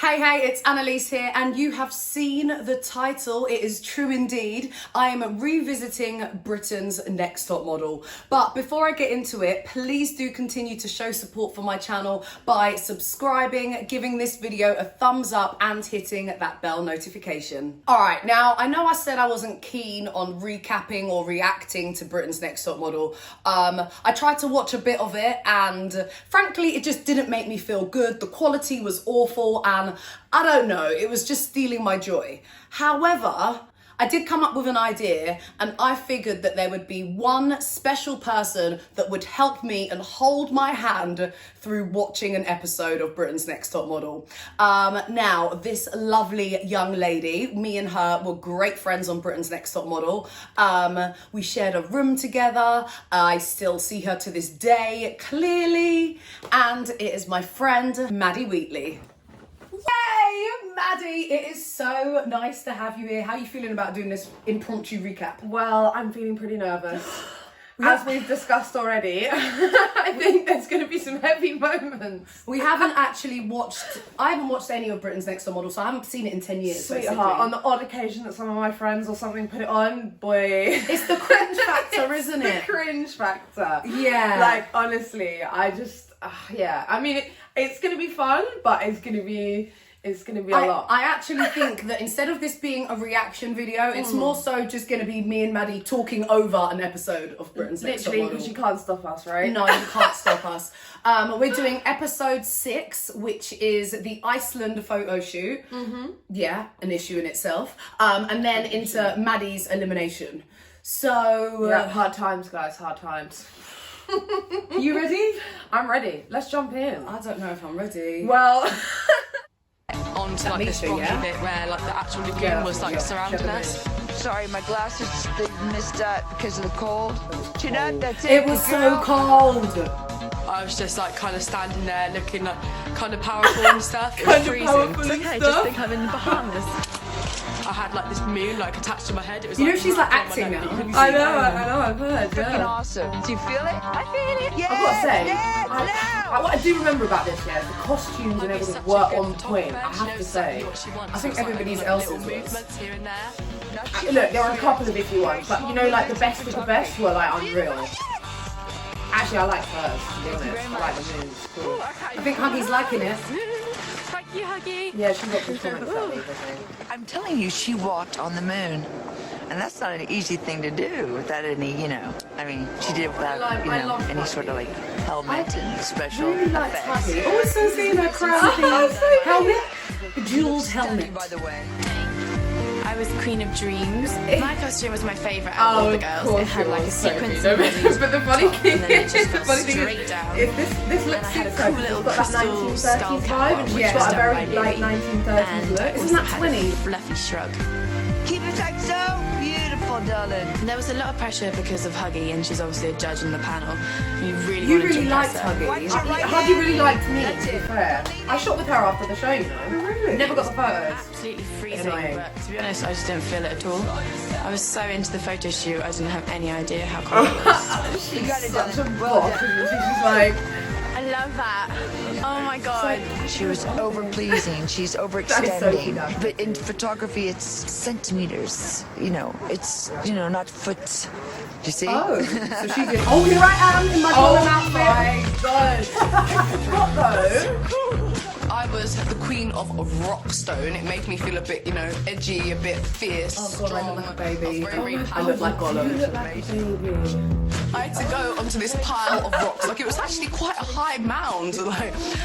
Hey, it's Annaliese here, and you have seen the title. It is true indeed. I am revisiting Britain's Next Top Model. But before I get into it, please do continue to show support for my channel by subscribing, giving this video a thumbs up, and hitting that bell notification. All right, now I know I said I wasn't keen on recapping or reacting to Britain's Next Top Model. I tried to watch a bit of it, and frankly, it just didn't make me feel good. The quality was awful, and I don't know, it was just stealing my joy. However, I did come up with an idea, and I figured that there would be one special person that would help me and hold my hand through watching an episode of Britain's Next Top Model. Now, this lovely young lady, me and her were great friends on Britain's Next Top Model. We shared a room together. I still see her to this day, clearly, and it is my friend, Maddie Wheatley. Yay, Maddie! It is so nice to have you here. How are you feeling about doing this impromptu recap? Well, I'm feeling pretty nervous. As we've discussed already, I think there's going to be some heavy moments. We haven't actually watched, I haven't watched any of Britain's Next Top Model, so I haven't seen it in 10 years. Sweetheart, basically. on the odd occasion that some of my friends or something put it on, boy. It's the cringe factor, isn't it? The cringe factor. Yeah. Like, honestly, I just, yeah. I mean, it's going to be fun, but it's going to be a lot. I actually think that instead of this being a reaction video, it's more so just going to be me and Maddie talking over an episode of Britain's Next Top Model. Because you can't stop us, right? No, you can't stop us. We're doing episode 6, which is the Iceland photo shoot. Yeah, an issue in itself. And then into Maddie's elimination. So... yeah, hard times, guys, hard times. You ready? I'm ready. Let's jump in. I don't know if I'm ready. Well... onto like this rocky bit where like the actual lagoon was like surrounding us. Sorry, my glasses, they missed out because of the cold. Do you know, that's it. It was so cold. I was just like kind of standing there looking like kind of powerful and stuff. It was Kind of freezing. powerful It's and okay, stuff. just think I'm in the Bahamas. I had like this moon like attached to my head. It was You know like, she's like wrapped acting around my neck, now. but you couldn't I see it. know, I've heard, Freaking yeah. awesome. Do you feel it? I feel it. Yes, I've got to say, yes, now. what I do remember about this, yeah, the costumes and Like, everything such were a good on point, I photographer. She have knows to say. exactly what she wants. I think So it's everybody's like else's little was. movements here and there. Look, there were a couple of iffy ones, but you know, like the best of the best were like unreal. Actually, I like hers, to be honest. I like the moves. Cool. I think Huggy's liking it. Thank you, Huggy. Yeah, she got good comments about me, I think. I'm telling you, she walked on the moon. And that's not an easy thing to do without any, you know, I mean, she did it without, I love any sort of like helmet and special Really liked effects. Huggy. Always so seeing her crown helmet. Jeweled helmet. By the way. I was Queen of Dreams. My costume was my favourite out of all the girls. It had like a sequence But in the the funny thing and then it is, just the got funny thing straight is, down. this looks I had a so cool good. little It's got that crystal skull 1930s cap vibe, on, and she's which got was a done very by like Louis. 1930s And look. also Isn't that had 20? a fluffy shrug. Keep it like so beautiful, darling. There was a lot of pressure because of Huggy, and she's obviously a judge in the panel. You really You wanted to really impress liked her. Huggy. Watch your right Huggy hand. really liked me, That's to be it. fair. I shot with her after the show, you know. Really? Never got the photos. Absolutely freezing, Annoying. but to be honest, I just didn't feel it at all. I was so into the photo shoot, I didn't have any idea how cold it was. You got it, Such a darling. Well boss, done. isn't she? She's like, I love that. Oh my god. She was over-pleasing. She's That is so overextending. cute. But in photography, it's centimeters. You know, it's, not foot. You see? Oh, so she did. Oh, here I am in my oh golden outfit. my god. What though? I was the queen of Rockstone. It made me feel a bit, edgy, a bit fierce. Oh god, I look like a baby. I was very I look like Gollum. You look like a baby. I had to go onto this pile of rocks, like it was actually quite a high mound,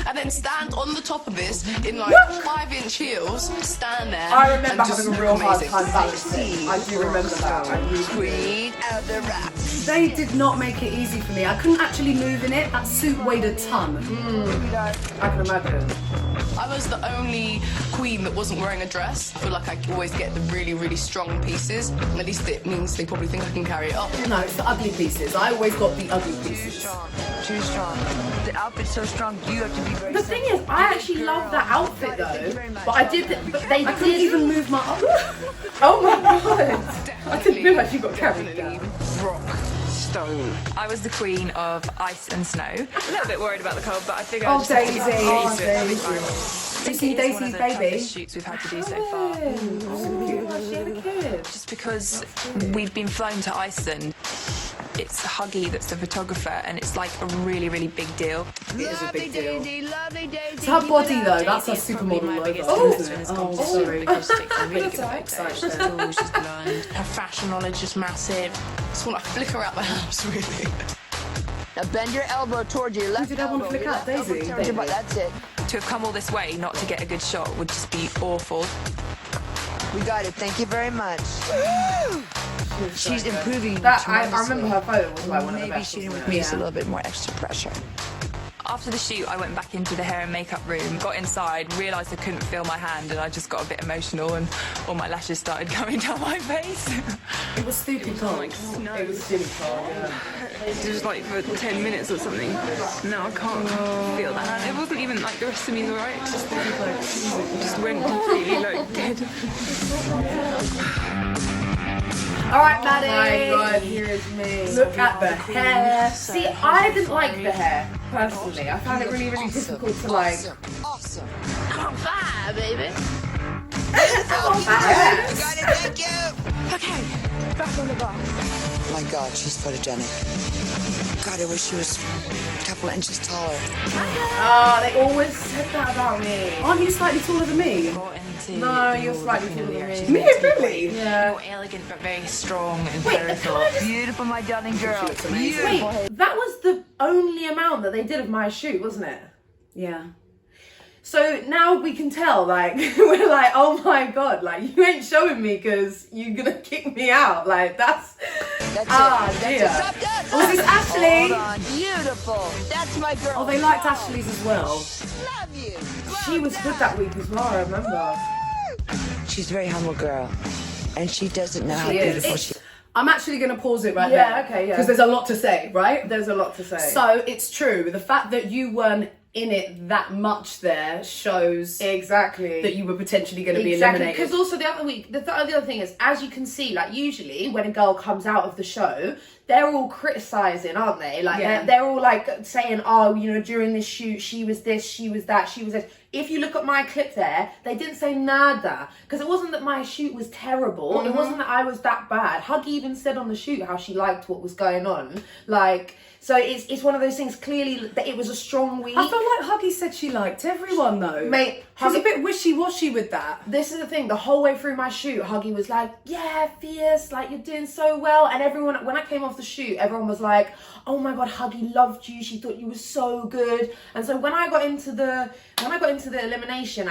and then stand on the top of this in like 5-inch heels, stand there. I remember and just having a real look hard amazing. time balancing. I do remember that. I really do. Queen of the rats. They did not make it easy for me. I couldn't actually move in it. That suit weighed a ton. I can imagine. I was the only queen that wasn't wearing a dress. I feel like I always get the really, really strong pieces. At least it means they probably think I can carry it up. No, it's the ugly pieces. I always got the ugly Too pieces. strong. Too strong. The outfit's so strong, you have to be very The thing is, I actually love that outfit though. But I did, but they I couldn't even move my arm. Oh my god! I didn't realise you got carried down. Rock stone. I was the queen of ice and snow. A little bit worried about the cold, but I figured Oh, I'd just have to Daisy. get Oh, used to it. It'll be Daisy. fine. You see It's one of Daisy's the baby? toughest shoots we've had to do so far. She had a kid. Just because we've been flown to Iceland, it's Huggy that's the photographer, and it's like a really, really big deal. It is a big deal. It's her body though, that's her supermodel logo. Oh, sorry. She's blonde. Her fashion knowledge is massive. Just want to flick her out the house, really. Now bend your elbow towards your left did I want to elbow. flick Your out? left elbow Daisy? towards your butt. That's it. To have come all this way not to get a good shot would just be awful. We got it. Thank you very much. She's improving. That I remember her photo was like one of the Maybe best. shooting with wasn't me it? is a little bit more extra pressure. After the shoot, I went back into the hair and makeup room, got inside, realised I couldn't feel my hand, and I just got a bit emotional, and all my lashes started going down my face. It was stupid cold. It was really cold, yeah. It was like for 10 minutes or something. No, I can't feel that hand. It wasn't even like the rest of me's alright. It just went completely like dead. All right, Maddie. Oh my god, here is me. Look at the hair. See, I didn't like the hair, personally. I found it really, really difficult to like. Awesome. I'm on fire, baby. Yes. Got it. Thank you. Okay, back on the bar. My God, she's photogenic. God, I wish she was a couple inches taller. Oh, they always said that about me. Aren't you slightly taller than me? No, you're slightly taller than me. Me, really? Yeah. More elegant but very strong and Wait, very can I just- Beautiful, my darling girl. Wait, that was the only amount that they did of my shoot, wasn't it? Yeah. So now we can tell, like, we're like, oh my god, like, you ain't showing me because you're gonna kick me out. Like, that's dear. Stop that. Was this Ashley? Hold on. Beautiful. That's my girl. Oh, they liked Ashley's as well. Love you. She was good that week as well, I remember. She's a very humble girl, and she doesn't know how She is. beautiful she is. I'm actually going to pause it right Yeah, there. okay, yeah. Because there's a lot to say, right? There's a lot to say. So it's true. The fact that you weren't in it that much there shows Exactly. that you were potentially going to be Exactly, eliminated. because also the other week, the other thing is, as you can see, like usually when a girl comes out of the show, they're all criticising, aren't they? Like Yeah. they're all like saying, oh, you know, during this shoot, she was this, she was that, she was this. If you look at my clip there, they didn't say nada, because it wasn't that my shoot was terrible. It wasn't that I was that bad. Huggy even said on the shoot how she liked what was going on. Like, so it's one of those things. Clearly, that it was a strong week. I feel like Huggy said she liked everyone though. Mate, she was a Huggy- bit wishy-washy with that. This is the thing, the whole way through my shoot, Huggy was like, yeah, fierce, like, you're doing so well. And everyone, when I came off the shoot, everyone was like, oh my God, Huggy loved you. She thought you were so good. And so when I got into the elimination,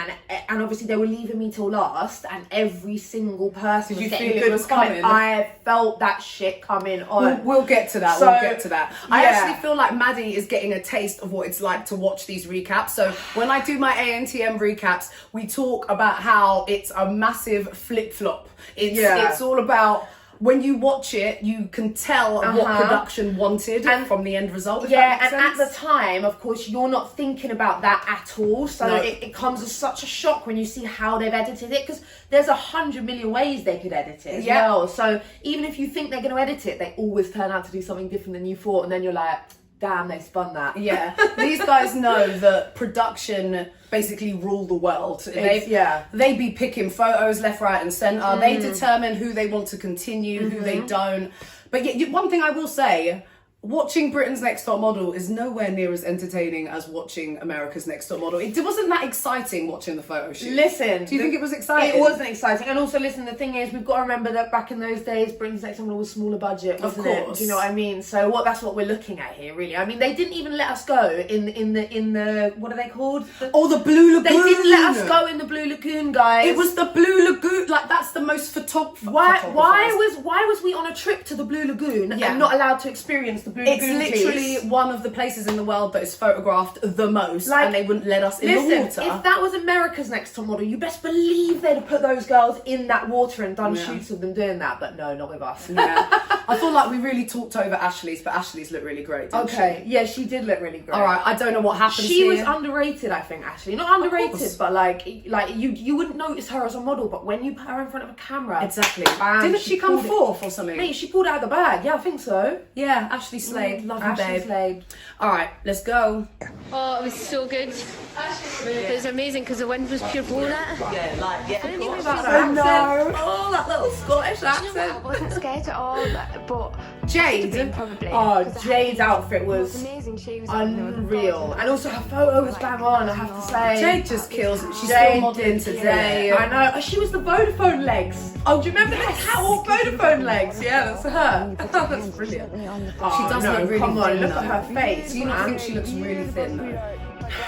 and obviously they were leaving me till last, and every single person Did you was getting feel it good was comment, coming? I felt that shit coming on. We'll get to that. So, we'll get to that. I yeah. actually feel like Maddie is getting a taste of what it's like to watch these recaps. So when I do my ANTM recaps, we talk about how it's a massive flip-flop. It's all about when you watch it, you can tell what production wanted from the end result. if that makes at sense. the time, of course, you're not thinking about that at all. So No. it comes as such a shock when you see how they've edited it, because there's 100 million ways they could edit it as well. So even if you think they're going to edit it, they always turn out to do something different than you thought, and then you're like, damn, they spun that. Yeah, these guys know that production basically rule the world. They be picking photos left, right, and centre. They determine who they want to continue, who they don't. But yet, one thing I will say. Watching Britain's Next Top Model is nowhere near as entertaining as watching America's Next Top Model. It wasn't that exciting watching the photo shoot. Listen, do you think it was exciting? It wasn't exciting. And also, listen, the thing is, we've got to remember that back in those days, Britain's Next Top Model was smaller budget, wasn't it? course. Do you know what I mean? So that's what we're looking at here, really. I mean, they didn't even let us go in the what are they called? The Blue Lagoon. They didn't let us go in the Blue Lagoon, guys. It was the Blue Lagoon. Like, that's the most Why was we on a trip to the Blue Lagoon and not allowed to experience the Blue Lagoon? It's literally one of the places in the world that is photographed the most, and they wouldn't let us in the water. If that was America's Next Top Model, you best believe they'd have put those girls in that water and done shoots of them doing that. But no, not with us. Yeah. I feel like we really talked over Ashley's, but Ashley's looked really great, didn't Okay, yeah, she did look really great. All right, I don't know what happened She here. was underrated, I think, Ashley. Not underrated, but like you wouldn't notice her as a model, but when you put her in front of a camera, Exactly. bam, Didn't she come pulled it- fourth or something? Mate, she pulled it out of the bag. Yeah, I think so. Yeah, Ashley Slade. Love you, Ashley babe. Slade. All right, let's go. Oh, it was so good. It was amazing because the wind was pure blowing at it. I didn't even feel Oh no! Oh, that little Scottish accent. I wasn't scared at all, but Jade. probably. Oh, Jade's outfit was amazing. She was unreal, and also her photo was bang on. I have to say, Jade just kills it. She's Jade still modelling did today. kill it. I know. Oh, she was the Vodafone legs. Oh, do you remember the catwalk Vodafone legs? Yeah, that's her. That's brilliant. Oh, She does no, look really come on, thin, look though. at her face. Do you not man. think she looks really thin, though?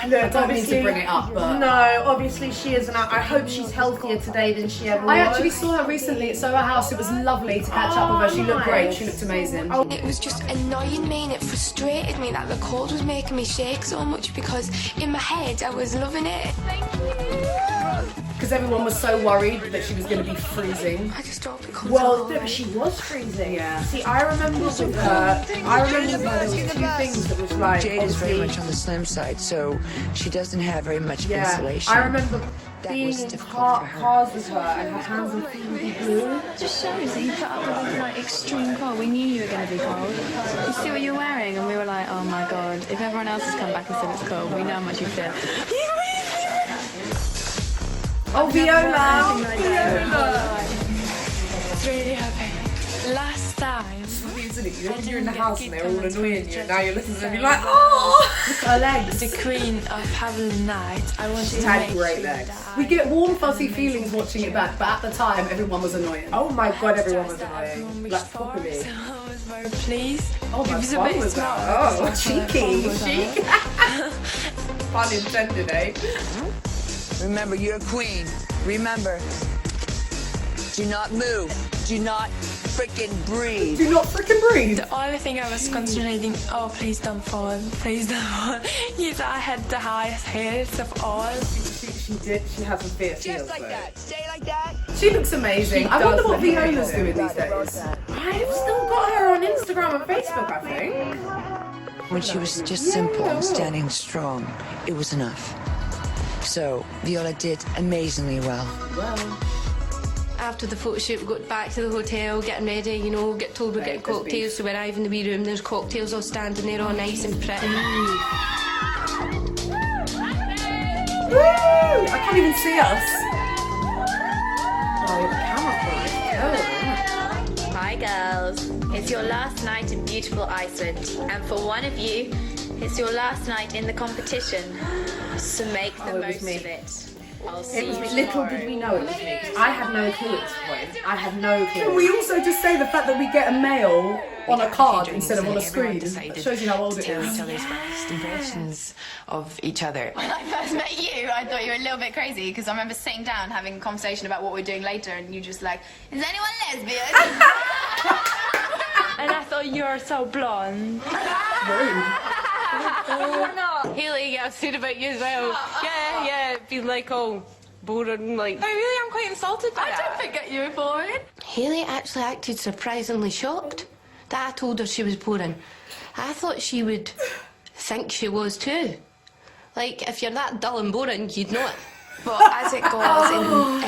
Look, I don't mean to obviously- bring it up, but... No, obviously she isn't. I hope she's healthier today than she ever was. I actually saw her recently at Soho House. It was lovely to catch up with her. She looked great. She looked amazing. It was just annoying me and it frustrated me that the cold was making me shake so much because in my head I was loving it. Because everyone was so worried that she was going to be freezing. I just hope it comes Well, out. no, she was freezing. Yeah. See, I remember with her, there was two things that was like, Jade is very obviously, much on the slim side, so she doesn't have very much yeah. insulation. I remember That being was in difficult for her. cars with her and her hands and feet would be blue. Just shows that you put up with like extreme cold. We knew you were going to be cold. You see what you're wearing, and we were like, oh my god, if everyone else has come back and said it's cold, we know how much you feel. Oh, Viola! It's really happy. Last time, Isn't it? You're in the house and they're all annoying you, and now you're listening to them, you're like, oh! Her legs. the queen of having the night, I wanted She to had make great you legs. die. We get warm, fuzzy feelings watching it back, but at the time, everyone was annoying. Oh my god, everyone was Everyone annoying. was Like, for, properly. so I was very pleased. Oh, It my was a fun bit was smart. that? Oh, That's what cheeky. fun was that. Chic. Pun intended, eh? Remember, you're a queen. Remember, do not move. Do not freaking breathe. Do not freaking breathe. The only thing I was concentrating, oh please don't fall, please don't fall. Yes, I had the highest heels of all. She did. She has some fierce heels, Just like though. that. Stay like that. She looks amazing. I does wonder what look Viola's amazing. doing these days. I've still got her on Instagram and Facebook, I think. When she was just simple and standing strong, it was enough. So Viola did amazingly well. After the photo shoot, we got back to the hotel, getting ready, you know, get told we're getting cocktails, so we arrive in the wee room, there's cocktails all standing there all nice and pretty. Woo! I can't even see us. Oh, the camera quality. Hi girls, it's your last night in beautiful Iceland, and for one of you, it's your last night in the competition. So make the it was most me. of it. I'll It see was you me. Little tomorrow. did we know it was me. 'Cause I had no clue at this point. I had no clue. Can we also just say the fact that we get a mail on a card instead of on a screen? That shows you how old it Tell is. each other's first impressions of each other. When I first met you, I thought you were a little bit crazy because I remember sitting down having a conversation about what we're doing later, and you just like, is anyone lesbian? And I thought you were so blonde. Haley, yeah, I've said about you as well. Yeah, be like all boring, like... I really am quite insulted by I that. don't think you were boring. Haley actually acted surprisingly shocked that I told her she was boring. I thought she would think she was too. Like, if you're that dull and boring, you'd know it. But as it goes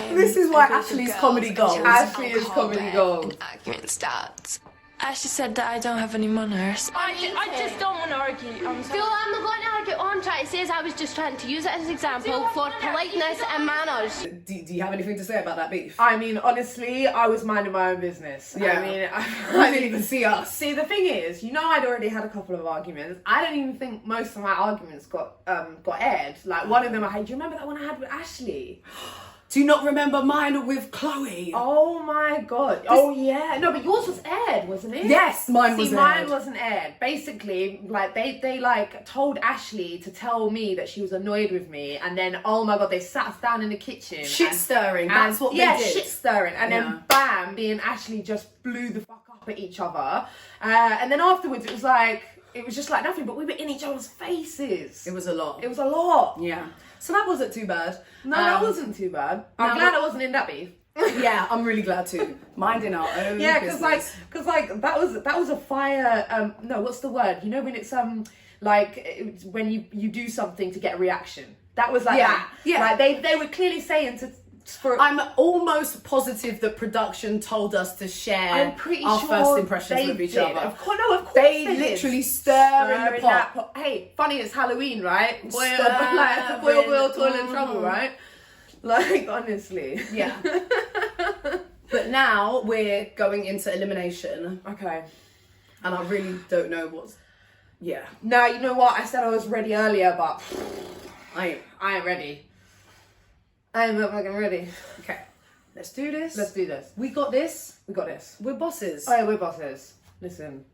in This is why a group of Ashley's girls, comedy gold. Ashley is alcohol comedy there, gold. An argument starts. Ashley said that I don't have any manners. I just don't want to argue. I'm Phil, I'm not going to argue. All I'm trying to say is I was just trying to use it as an example for politeness and manners. Do you have anything to say about that beef? I mean, honestly, I was minding my own business. Yeah. I mean, I didn't even see us. See, the thing is, you know, I'd already had a couple of arguments. I don't even think most of my arguments got aired. Like one of them, do you remember that one I had with Ashley? Do you not remember mine with Chloe? Oh my god. Oh yeah. No, but yours was aired, wasn't it? Yes, mine was See, mine aired. wasn't aired. Basically, like they like told Ashley to tell me that she was annoyed with me, and then oh my god, they sat us down in the kitchen. Shit stirring. And, That's what yeah, they did. shit stirring. And Yeah. then bam, me and Ashley just blew the fuck up at each other. And then afterwards it was like, it was just like nothing, but we were in each other's faces. It was a lot. It was a lot. Yeah. So that wasn't too bad. No, that wasn't too bad. I'm glad I wasn't in that beef. Yeah, I'm really glad too. Minding our own business. because that was a fire. No, what's the word? You know when it's when you do something to get a reaction. That was like that. Yeah. Like they were clearly saying I'm almost positive that production told us to share our first impressions with each other. Of course, no, of course they did. literally stir in the pot. Hey, funny, it's Halloween, right? Boil, toil and trouble, right? Like, honestly. Yeah. But now we're going into elimination. Okay. And I really don't know what's... Yeah. Now, you know what? I said I was ready earlier, but I ain't ready. I am not fucking ready. Okay. Let's do this. Let's do this. We got this. We got this. We're bosses. Oh yeah, we're bosses. Listen.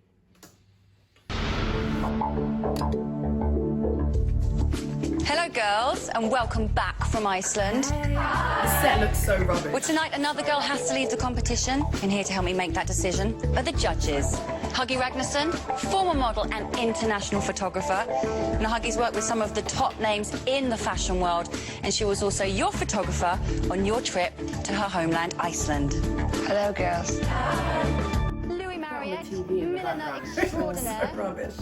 Hello girls and welcome back from Iceland. Hey. The set looks so rubbish. Well, tonight another girl has to leave the competition, and here to help me make that decision are the judges. Huggy Ragnarsson, former model and international photographer. Now Huggy's worked with some of the top names in the fashion world, and she was also your photographer on your trip to her homeland, Iceland. Hello girls. Louis Marriott, milliner extraordinaire. So rubbish.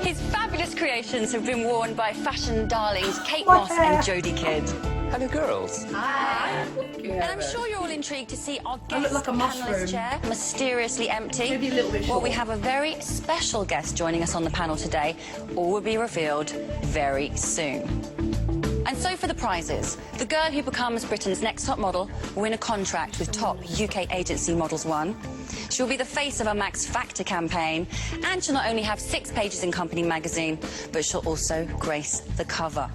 His fabulous creations have been worn by fashion darlings Kate Moss and Jodie Kidd. Hello, girls. Hi. And I'm sure you're all intrigued to see our guest look like a mushroom. panelist chair mysteriously empty. Maybe a little bit Well, short. we have a very special guest joining us on the panel today. All will be revealed very soon. And so for the prizes, the girl who becomes Britain's next top model will win a contract with top UK agency Models One. She'll be the face of a Max Factor campaign, and she'll not only have 6 pages in Company magazine, but she'll also grace the cover.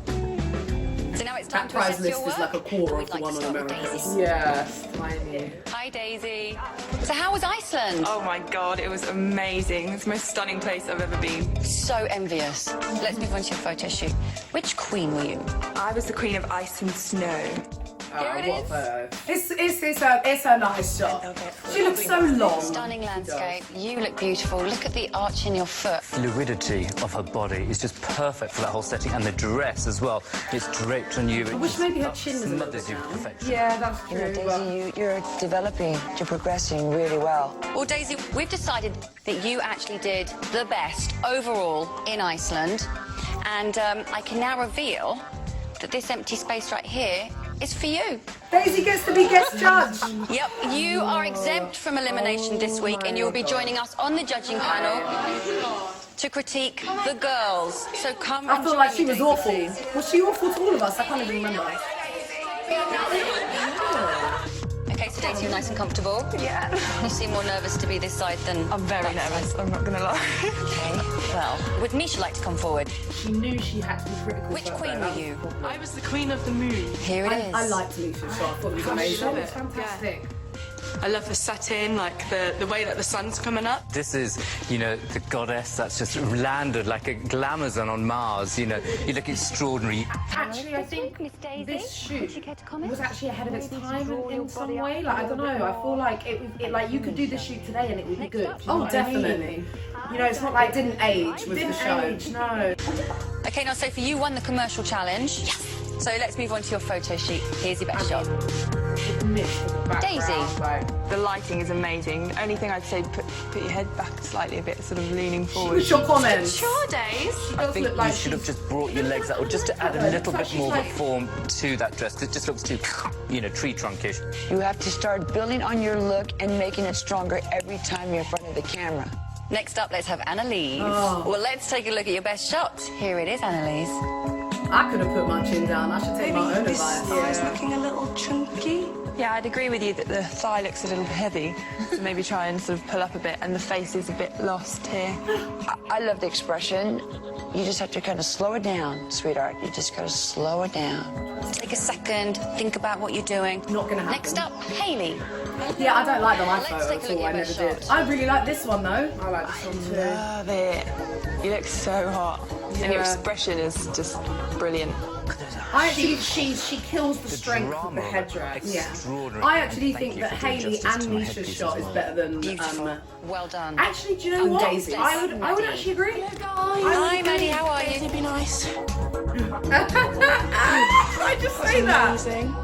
So now it's time to prize assess your list work. is like a quarter We'd of the like one to on start with America's. Daisy. Yes, tiny. Hi, Daisy. So how was Iceland? Oh my god, it was amazing. It's the most stunning place I've ever been. So envious. Let's move on to your photo shoot. Which queen were you? I was the queen of ice and snow. Here it is. It's a nice shot. She looks so long. Stunning landscape. You look beautiful. Look at the arch in your foot. Fluidity of her body is just perfect for that whole setting, and the dress as well. It's draped on you. I wish maybe her chin was a little smothers bit you down. perfection. Yeah, that's true. Daisy, you're developing, you're progressing really well. Well, Daisy, we've decided that you actually did the best overall in Iceland, and I can now reveal that this empty space right here is for you. Daisy gets to be guest judge. Yep, you are exempt from elimination this week, and you'll be joining us on the judging panel to critique the girls. So come. I feel like she was awful. Was she awful to all of us? I can't even remember. Okay, so Daisy, you're nice and comfortable. Yeah. You seem more nervous to be this side than. I'm very nervous, I'm not gonna lie. Okay, well, would Mecia like to come forward? She knew she had to be critical. Which queen were you? I was the queen of the moon. Here it is. I liked Alicia, so I thought it was amazing. It's fantastic. I love the setting, like the way that the sun's coming up. This is, you know, the goddess that's just landed like a glamazon on Mars. You know, you look extraordinary. Actually, I think this shoot was actually ahead of its time in some way. Like, I don't know. I feel like it like you could do this shoot today and it would be good. Do you know Oh, what I mean? definitely. You know, it's not like It didn't age with the show. age, no. Okay, now Sophie, you won the commercial challenge. Yes. So let's move on to your photo shoot. Here's your best shot. Daisy. The lighting is amazing. The only thing I'd say, put your head back slightly a bit, sort of leaning forward. What's your comments? Sure, Days. I think you should have just brought your legs out, or just to add a little bit more of a form to that dress, because it just looks too, you know, tree trunkish. You have to start building on your look and making it stronger every time you're in front of the camera. Next up, let's have Annaliese. Oh. Well, let's take a look at your best shot. Here it is, Annaliese. I could have put my chin down. I should take my own advice. looking a little chunky. Yeah, I'd agree with you that the thigh looks a little heavy, so maybe try and sort of pull up a bit, and the face is a bit lost here. I love the expression. You just have to kind of slow it down, sweetheart. You just gotta slow it down. Take a second, think about what you're doing. Not gonna happen. Next up, Hayley. Yeah, I don't like the live Let's photo take a at look all. at I your never best did. shot. I really like this one though. I like this one too. Love it. You look so hot. and your expression is just brilliant. I actually she kills the strength of the headdress. Yeah. I actually think that Hayley and Mecia's shot is better than Well done. Actually, do you know what? Daisy. I would actually agree. Hi, Maddie, how are you? Be nice. I just say that. Amazing.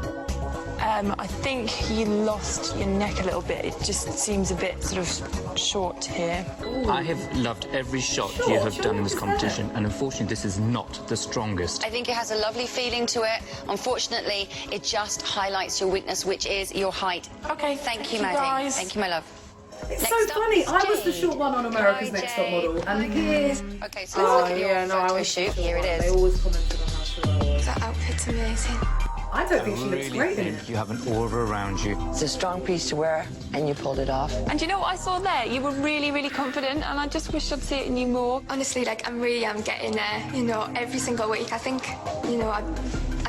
I think you lost your neck a little bit. It just seems a bit sort of short here. I have loved every shot you have done in this competition, and unfortunately this is not the strongest. I think it has a lovely feeling to it. Unfortunately, it just highlights your weakness, which is your height. Okay, Thank you, Maddie. guys. Thank you, my love. It's Next so up funny. is I was the Jade. short one on America's Next Top Model, and here. Okay, so let's look at your photo shoot. Here it They is. always commented on how short I was. That outfit's amazing. I don't think she looks great in it. You have an aura around you. It's a strong piece to wear, and you pulled it off. And you know what I saw there? You were really, really confident, and I just wish I'd see it in you more. Honestly, like, I really am getting there, you know, every single week. I think, you know, I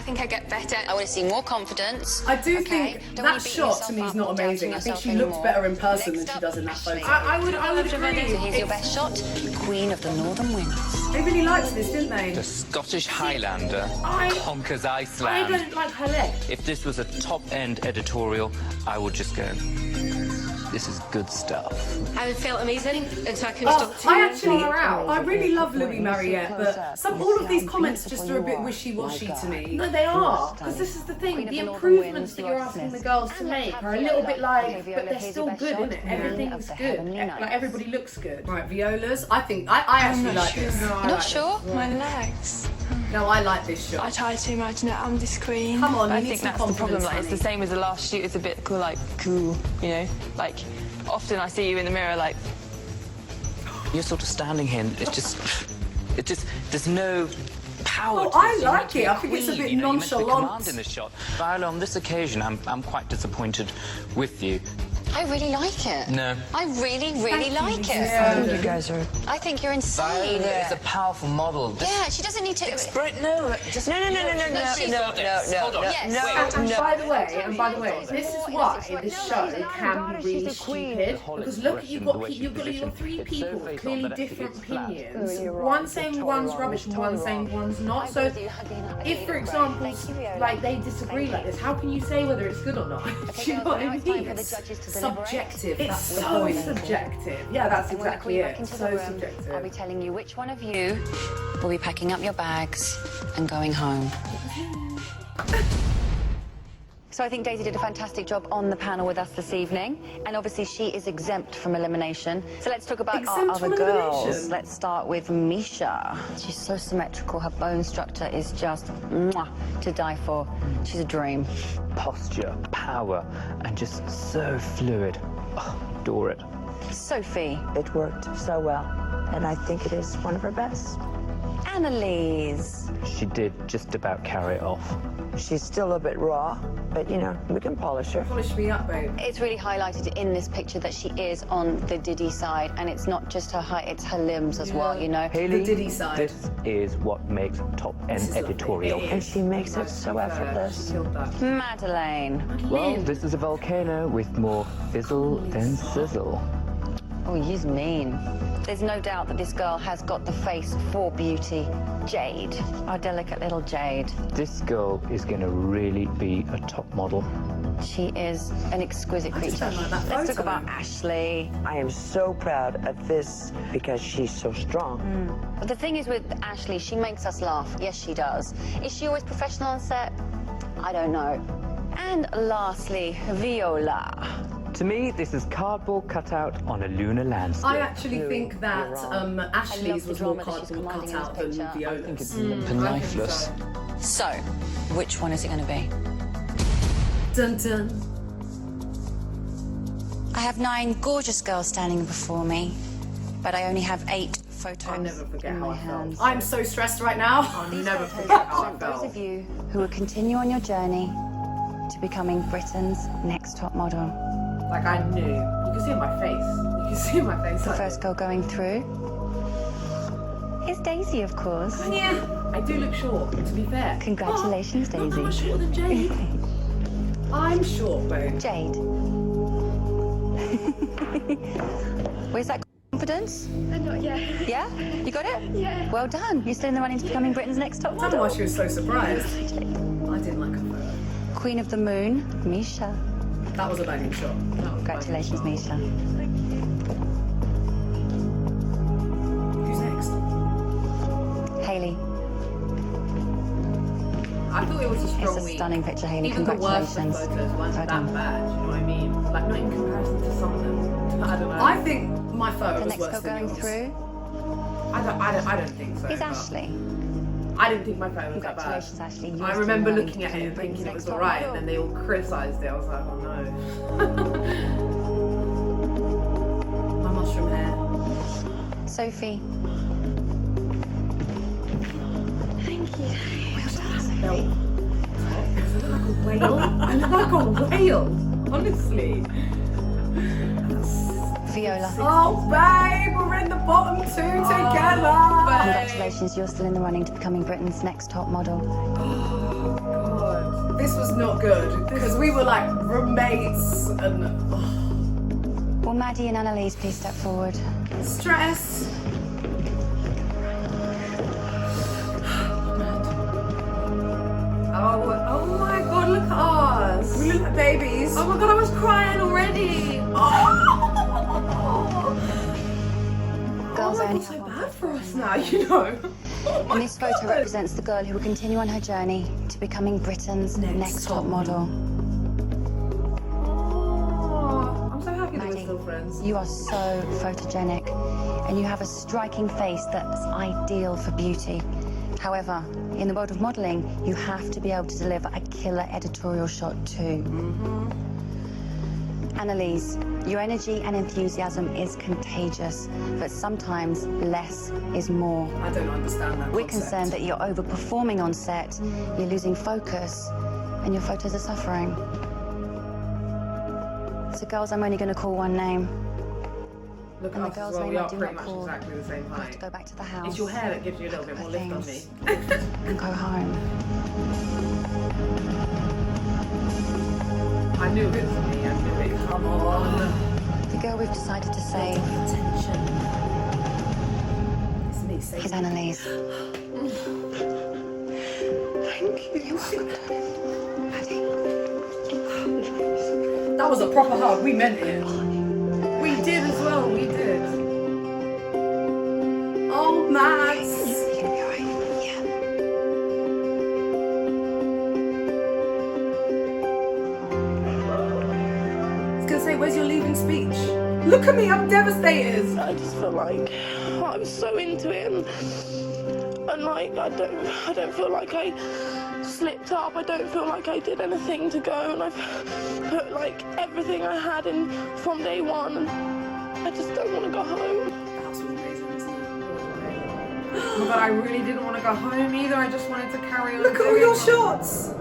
think I get better. I want to see more confidence. I do Okay, think don't wanna that beat shot yourself to me is up not or doubting amazing. I think yourself she looks anymore. better in person than Next she up, does in that Ashley. photo. I would So agree. here's your best shot. Queen of the Northern Winds. They really liked this, didn't they? The Scottish Highlander conquers I Iceland. don't like her leg. If this was a top-end editorial, I would just go, this is good stuff. I felt amazing until I couldn't stop. I actually, I really love Louis Mariette, but all of these comments just are a bit wishy-washy to me. No, they are, because this is the thing. The improvements that you're asking the girls to make are a little bit like, but they're still good, isn't it? Everything's good. Like, everybody looks good. Right, violas. I think I actually like this. You're not sure? My legs. No, I like this I shot. try to imagine it. I'm this queen. Come on, you I need think some that's the problem. confidence, Like, it's the honey. same as the last shoot. It's a bit cool, like cool, you know. Like, often I see you in the mirror, like. You're sort of standing here, and it's just, there's no power. Oh, to I this. You're like meant to be it. I think it's a queen, bit you know, you're meant to be nonchalant. commanding this shot. Viola, on this occasion, I'm quite disappointed with you. I really like it. No. I really, really like it. You guys are... I think you're insane. Viola is a powerful model. Yeah, she doesn't need to. No, just No. Hold on. Yes. And by the way, this is why this show can be really stupid. Because look, you've got three people with clearly different opinions. One saying one's rubbish and one saying one's not. So if, for example, like they disagree like this, how can you say whether it's good or not? Do you know what I mean? It's subjective. It's That's the so point. subjective. Yeah, that's exactly Back it. into the So room, subjective. I'll be telling you which one of you will be packing up your bags and going home. So I think Daisy did a fantastic job on the panel with us this evening, and obviously she is exempt from elimination. So let's talk about our Exempt other from girls. elimination? Let's start with Mecia. She's so symmetrical. Her bone structure is just mwah, to die for. She's a dream. Posture, power, and just so fluid. Oh, adore it. Sophie. It worked so well, and I think it is one of her best. Annaliese. She did just about carry it off. She's still a bit raw, but, you know, we can polish her. Polish me up, babe. It's really highlighted in this picture that she is on the Diddy side, and it's not just her height, it's her limbs as well, you know. Hayley, The Diddy side. this is what makes top-end This is lovely. editorial. It And she makes it so effortless. She killed that. Madeleine. Well, this is a volcano with more fizzle than sizzle. Oh, he's mean. There's no doubt that this girl has got the face for beauty. Jade, our delicate little Jade. This girl is going to really be a top model. She is an exquisite I just creature. don't like that Let's talk photo. about Ashley. I am so proud of this because she's so strong. But the thing is with Ashley, she makes us laugh. Yes, she does. Is she always professional on set? I don't know. And lastly, Viola. To me, this is cardboard cutout on a lunar landscape. I actually think that Ashley's the was more drama that she's cardboard commanding in cutout this than picture. Viola's. Lifeless. So, which one is it going to be? Dun dun. I have 9 gorgeous girls standing before me, but I only have 8 photos I'll never forget in how my I felt. hands. I'm so stressed right now. I'll never forget how I Those felt. of you who will continue on your journey to becoming Britain's next top model. Like I knew. You can see in my face. You can see in my face. The first girl going through is Daisy, of course. Yeah, I do look short, to be fair. Congratulations, I'm Daisy. not shorter than Jade. I'm short, babe. Jade. Where's that Confidence? Not yet. Yeah? You got it? Yeah. Well done. You're still in the running to becoming Britain's next top I don't know model. why she was so surprised. I didn't like her photo. Queen of the Moon, Mecia. That was a banging shot. Congratulations, Mecia. Who's next? Hayley. I thought it was a strong It's a week. stunning picture, Hayley. Even the worst of Congratulations. photos weren't Well that done. bad, you know what I mean? Like, not in comparison to some of them. I don't know. I think my photo The was next worse girl than going yours. through I don't think so. is but Ashley. I didn't think my photo was that bad. Congratulations, Ashley. You I are remember still looking at it and running to thinking it was become alright, Britain's and then they all criticised it. I was like, oh no. My mushroom hair. next top model. Sophie. Thank you. I look like a whale, honestly. Viola. Oh, babe, we're in the bottom two together. Congratulations, you're still in the running to becoming Britain's next top model. God, this was not good because we were like roommates and Will Maddie and Annaliese please step forward? stress. Oh my god, look at us. We look like babies. Oh my god, I was crying already. Girls I only feel so have one bad for us now, you know. And this photo represents the girl who will continue on her journey to becoming Britain's next top model. I'm so happy that we're Maddie, still friends. you are so photogenic and you have a striking face that's ideal for beauty. However, in the world of modelling, you have to be able to deliver a killer editorial shot too. Annaliese, your energy and enthusiasm is contagious, but sometimes less is more. I don't understand that We're concept. concerned that you're overperforming on set, you're losing focus, and your photos are suffering. So girls, I'm only going to call one name. Look And at the us as girls' well, name we I are do pretty not much call. exactly the same You have height. to go back to the house. It's your hair that gives you a little bit more lift on me. And go home. I knew it was me, I knew it. Come on. The girl we've decided to save Attention. It's me is saving. Annaliese. Thank you. You're welcome, darling. Maddie. That was a proper hug. We meant it. We did as well, we did. Oh, Max. You're gonna be alright. Yeah. I was gonna say, where's your leaving speech? Look at me, I'm devastated. I just feel like I was so into it, and like I don't feel like I slipped up. I don't feel like I did anything to go, and I've put like everything I had in from day one, and I just don't want to go home. The house was amazing, wasn't it? Oh my god, I really didn't want to go home either. I just wanted to carry on. Look at all doing your what- shots.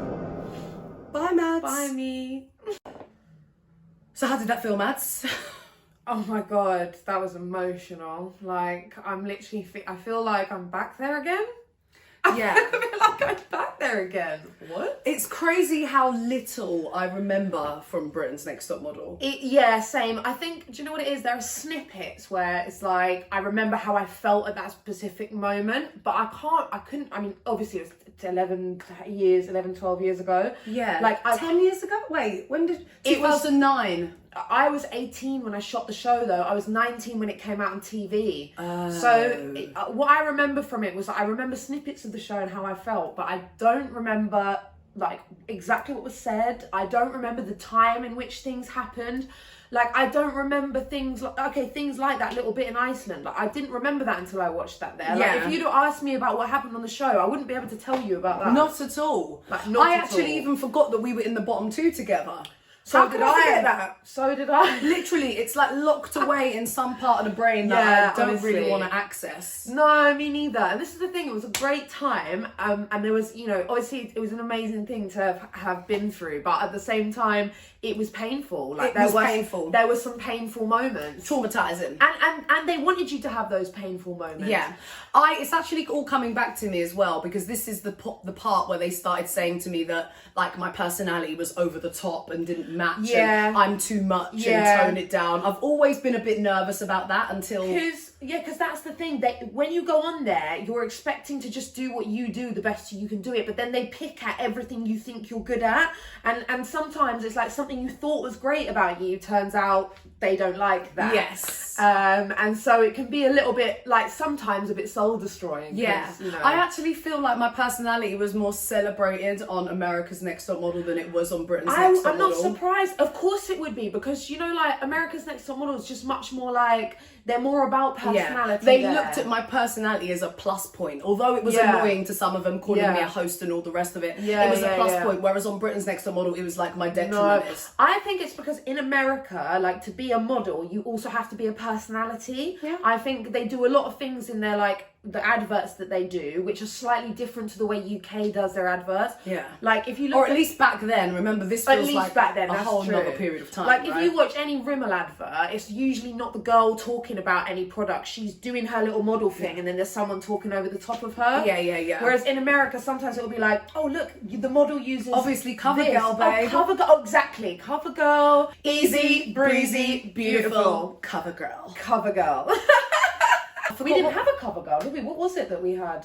Bye, Mads. Bye, me. So how did that feel, Mads? Oh my god, that was emotional. Like, I'm literally, I feel like I'm back there again. Yeah. I feel like I'm back there again. What? It's crazy how little I remember from Britain's Next Top Model. Yeah, same. I think, do you know what it is? There are snippets where it's like, I remember how I felt at that specific moment, but I couldn't, I mean, obviously it was 12 years ago. Yeah. Like, 10 years ago? Wait, when did... It was- 2009. I was 18 when I shot the show though. I was 19 when it came out on TV. Oh. So what I remember from it was I remember snippets of the show and how I felt, but I don't remember like exactly what was said. I don't remember the time in which things happened. Like I don't remember things like things like that little bit in Iceland. Like I didn't remember that until I watched that there. Yeah. Like if you'd asked me about what happened on the show, I wouldn't be able to tell you about that. Not at all. Like, not I at actually all. even forgot that we were in the bottom two together. How So could did I I. forget that? So did I. Literally, it's like locked away in some part of the brain that Yeah, I don't really honestly. want to access. No, me neither. And this is the thing, it was a great time. And there was, you know, obviously it was an amazing thing to have been through, but at the same time, it was painful. Like It was painful. There were some painful moments. Traumatizing. And they wanted you to have those painful moments. Yeah, it's actually all coming back to me as well because this is the part where they started saying to me that like my personality was over the top and didn't match. Yeah. And I'm too much Yeah. and tone it down. I've always been a bit nervous about that until... Because that's the thing, that when you go on there, you're expecting to just do what you do the best you can do it, but then they pick at everything you think you're good at, and sometimes it's like something you thought was great about you turns out they don't like that. Yes. And so it can be a little bit, like, sometimes a bit soul destroying. Yeah, you know. I actually feel like my personality was more celebrated on America's Next Top Model than it was on Britain's Next Top I'm Model. not surprised. Of course it would be, because, you know, like, America's Next Top Model is just much more like, they're more about personality. They there. looked at my personality as a plus point, although it was annoying to some of them, calling me a host and all the rest of it. It was a plus point, whereas on Britain's Next Top Model, it was like my detriment. No, I think it's because in America, like, to be a model, you also have to be a personality. Yeah. I think they do a lot of things in their, like, the adverts that they do, which are slightly different to the way UK does their adverts. Yeah. Like, if you look or at least back then, remember, this feels like back then, a that's whole true. other period of time. Like, if right? you watch any Rimmel advert, it's usually not the girl talking about any product. She's doing her little model thing, and then there's someone talking over the top of her. Yeah. Whereas in America, sometimes it'll be like, oh, look, the model uses obviously cover this. girl, babe. Oh, cover girl, oh, exactly. Cover girl, easy, breezy, beautiful. Cover girl. Cover girl. We didn't have a cover girl, did we? What was it that we had?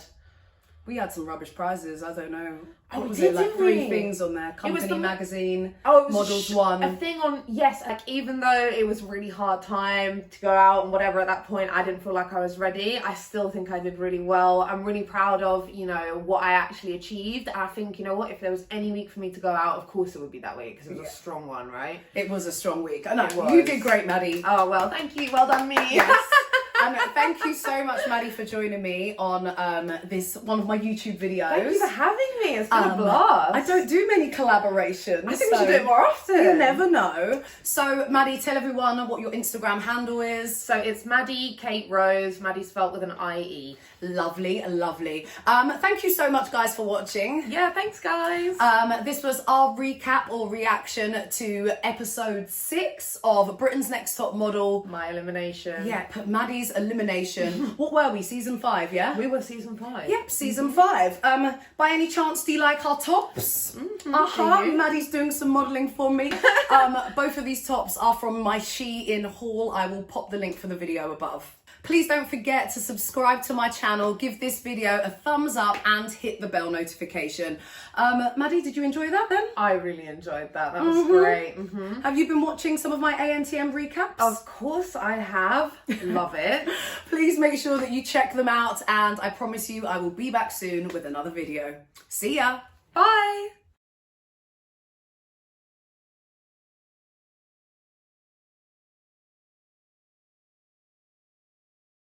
We had some rubbish prizes. I don't know. Oh, What was did, it? Like didn't 3 we? things on there. It was Company the- magazine. Oh, it was Models a One. thing on, yes, like, even though it was a really hard time to go out and whatever at that point, I didn't feel like I was ready. I still think I did really well. I'm really proud of, you know, what I actually achieved. And I think, you know what, if there was any week for me to go out, of course it would be that week, because it was a strong one, right? It was a strong week. I know. It was. You did great, Maddie. Oh, well, thank you. Well done, me. Yes. And thank you so much, Maddie, for joining me on this one of my YouTube videos. Thank you for having me. It's been a blast. I don't do many collaborations. I think we should do it more often. You never know. So, Maddie, tell everyone what your Instagram handle is. So it's Maddie Kate Rose. Maddie spelt with an IE. Lovely, lovely. Thank you so much, guys, for watching. Yeah, thanks, guys. This was our recap or reaction to episode 6 of Britain's Next Top Model. My Elimination. Yep, Maddie's Elimination. What were we? Season 5, yeah? We were season 5. Yep, season 5. By any chance, do you like our tops? Maddie's doing some modelling for me. Both of these tops are from my SHEIN haul. I will pop the link for the video above. Please don't forget to subscribe to my channel, give this video a thumbs up and hit the bell notification. Maddie, did you enjoy that then? I really enjoyed that. That was great. Have you been watching some of my ANTM recaps? Of course I have. Love it. Please make sure that you check them out, and I promise you I will be back soon with another video. See ya. Bye.